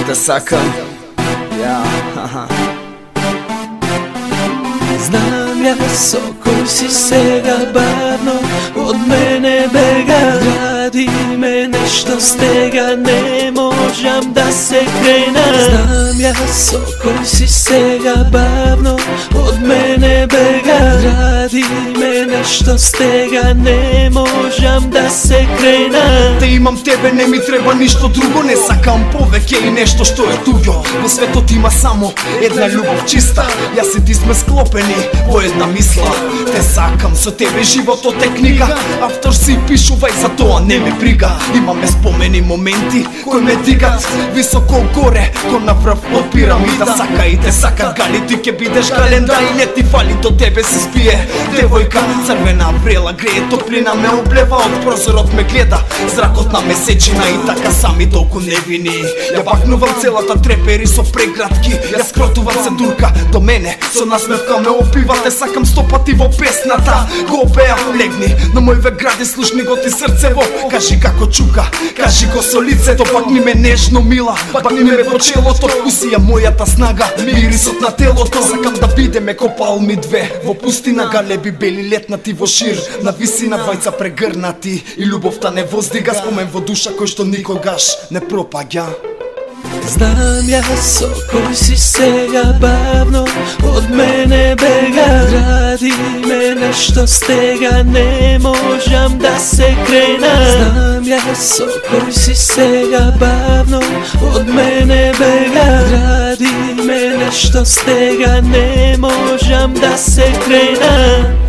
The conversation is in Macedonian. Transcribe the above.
те сакам. Знам јас со кој си сега бавно од мене бега. Гради ме нешто стега, не можам да се крена. Знам јас со кој си сега бавно од мене бега. Гради ме нешто стега, не можам да се крена. Те имам тебе, не ми треба ништо друго. Не сакам повеќе и нешто што е туѓо. Во светот има само една љубов чиста. Јас и ти сме склопени во една мисла. Те сакам, со тебе животот е книга. Автор си пишувај, за тоа не ме брига. Имаме спомени моменти кои ме дигат високо горе, ко наврв од пирамида. Сака и те сакат гали, ти ќе бидеш гален, да и не ти фали, до тебе се спие девојка. Црвена врела грее, топлина ме облева, од прозорот ме гледа зракот на месечина. И така сами толку невини ја бакнувам целата трепери со прегратки. Ја скротувам се дурка до мене, со насмевка ме опива. Те сакам 100 пати во песната, го обеав, легни на мој век, гради слушни го ти срцево. Кажи како чука, кажи го со лицето, бакни ме нежно мила, бакни ме по челото, вкуси ја мојата снага, мирисот на телото. Сакам да бидеме ко палми две во пустина, галеби бели летнати во шир на висина, двајца прегрнати и љубовта не воздига, спомен во душа кој што никогаш не пропаѓа. Знам јас со кој си сега бавно од мене бега. Гради ме нешто стега, не можам да се крена. Знам јас со кој си сега бавно од мене бега. Гради ме нешто стега, не можам да се крена.